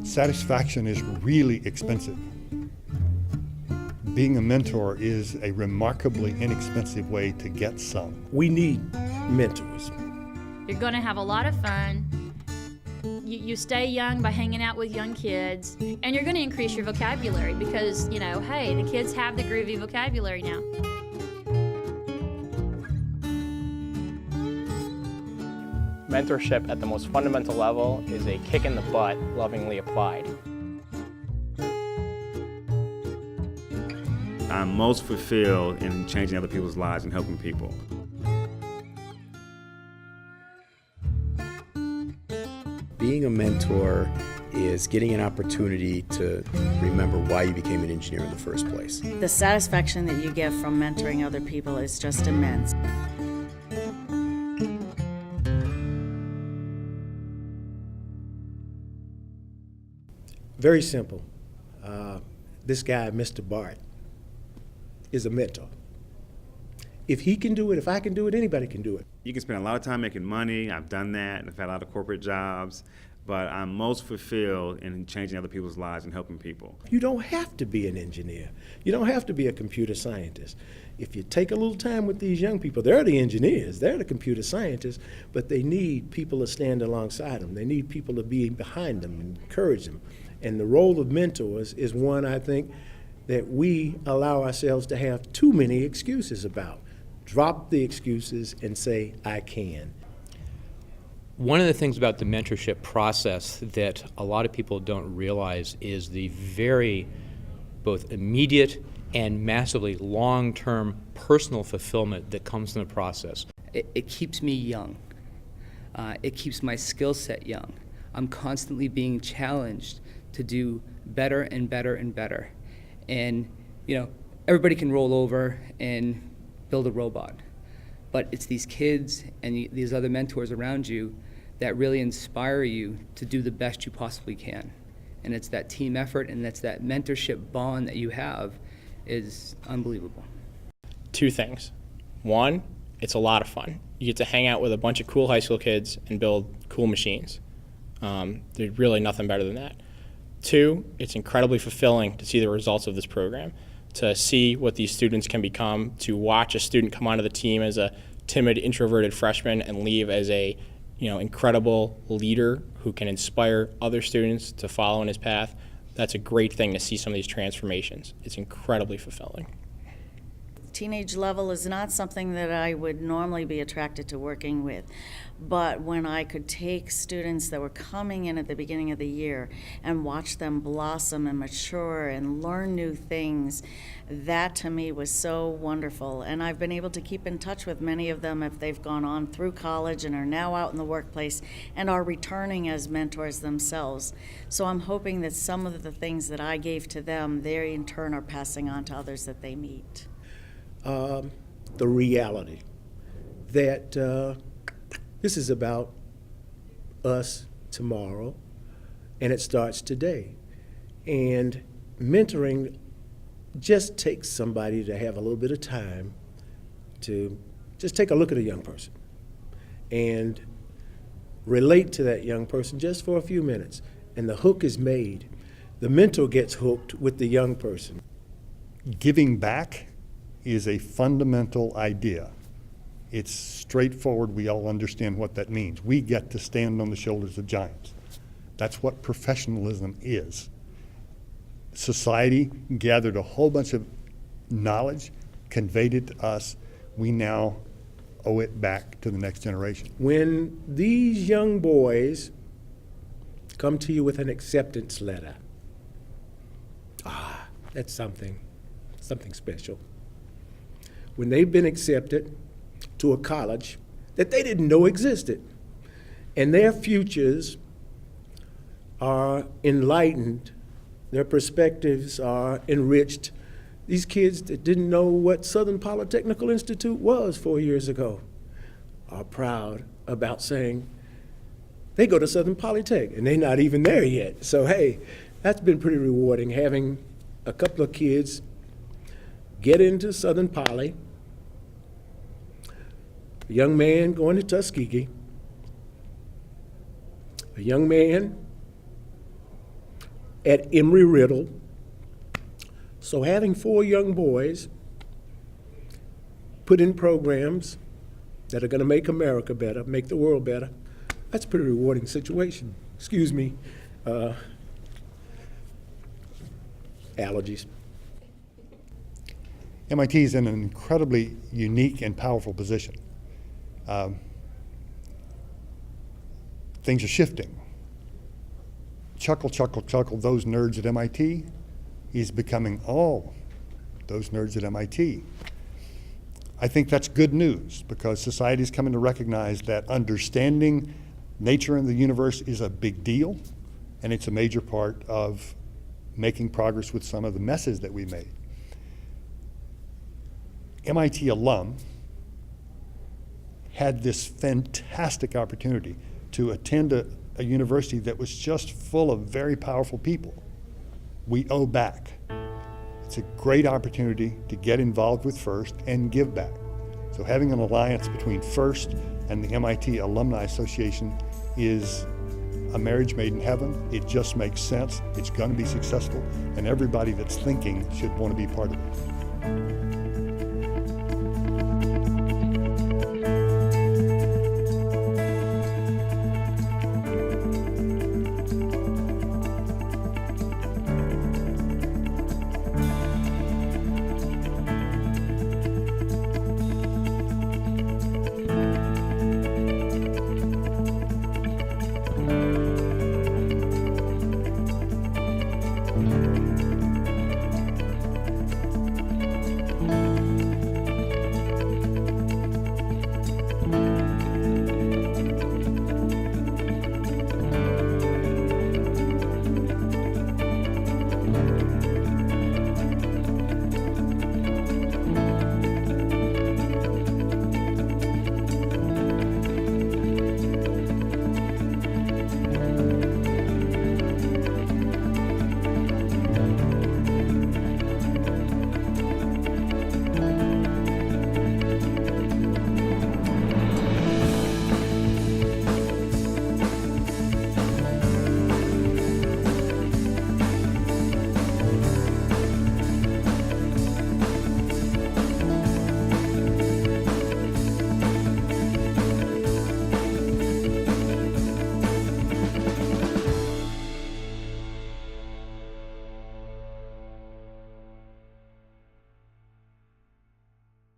Satisfaction is really expensive. Being a mentor is a remarkably inexpensive way to get some. We need mentors. You're going to have a lot of fun. You stay young by hanging out with young kids, and you're going to increase your vocabulary because, you know, hey, the kids have the groovy vocabulary now. Mentorship at the most fundamental level is a kick in the butt, lovingly applied. I'm most fulfilled in changing other people's lives and helping people. Being a mentor is getting an opportunity to remember why you became an engineer in the first place. The satisfaction that you get from mentoring other people is just immense. Very simple. This guy, Mr. Bart, is a mentor. If he can do it, if I can do it, anybody can do it. You can spend a lot of time making money. I've done that, and I've had a lot of corporate jobs, but I'm most fulfilled in changing other people's lives and helping people. You don't have to be an engineer. You don't have to be a computer scientist. If you take a little time with these young people, they're the engineers, they're the computer scientists, but they need people to stand alongside them. They need people to be behind them and encourage them. And the role of mentors is one, I think, that we allow ourselves to have too many excuses about. Drop the excuses and say, I can. One of the things about the mentorship process that a lot of people don't realize is the very both immediate and massively long-term personal fulfillment that comes from the process. It keeps me young. It keeps my skill set young. I'm constantly being challenged to do better and better and better. And, you know, everybody can roll over and build a robot. But it's these kids and these other mentors around you that really inspire you to do the best you possibly can. And it's that team effort and that's that mentorship bond that you have is unbelievable. Two things. One, it's a lot of fun. You get to hang out with a bunch of cool high school kids and build cool machines. There's really nothing better than that. Two, it's incredibly fulfilling to see the results of this program, to see what these students can become, to watch a student come onto the team as a timid, introverted freshman and leave as a incredible leader who can inspire other students to follow in his path. That's a great thing to see some of these transformations. It's incredibly fulfilling. Teenage level is not something that I would normally be attracted to working with. But when I could take students that were coming in at the beginning of the year and watch them blossom and mature and learn new things, that to me was so wonderful. And I've been able to keep in touch with many of them if they've gone on through college and are now out in the workplace and are returning as mentors themselves. So I'm hoping that some of the things that I gave to them, they in turn are passing on to others that they meet. The reality that this is about us tomorrow, and it starts today. And mentoring just takes somebody to have a little bit of time to just take a look at a young person and relate to that young person just for a few minutes. And the hook is made. The mentor gets hooked with the young person. Giving back is a fundamental idea. It's straightforward. We all understand what that means. We get to stand on the shoulders of giants. That's what professionalism is. Society gathered a whole bunch of knowledge, conveyed it to us. We now owe it back to the next generation. When these young boys come to you with an acceptance letter, that's something special. When they've been accepted to a college that they didn't know existed, and their futures are enlightened, their perspectives are enriched. These kids that didn't know what Southern Polytechnical Institute was 4 years ago are proud about saying they go to Southern Polytech, and they're not even there yet. So hey, that's been pretty rewarding, having a couple of kids get into Southern Poly, a young man going to Tuskegee, a young man at Embry-Riddle. So having 4 young boys put in programs that are going to make America better, make the world better, that's a pretty rewarding situation. Excuse me, allergies. MIT is in an incredibly unique and powerful position. Things are shifting. Chuckle, chuckle, chuckle, those nerds at MIT is becoming all those nerds at MIT. I think that's good news because society is coming to recognize that understanding nature and the universe is a big deal, and it's a major part of making progress with some of the messes that we made. MIT alum had this fantastic opportunity to attend a university that was just full of very powerful people. We owe back. It's a great opportunity to get involved with FIRST and give back. So having an alliance between FIRST and the MIT Alumni Association is a marriage made in heaven. It just makes sense. It's going to be successful, and everybody that's thinking should want to be part of it.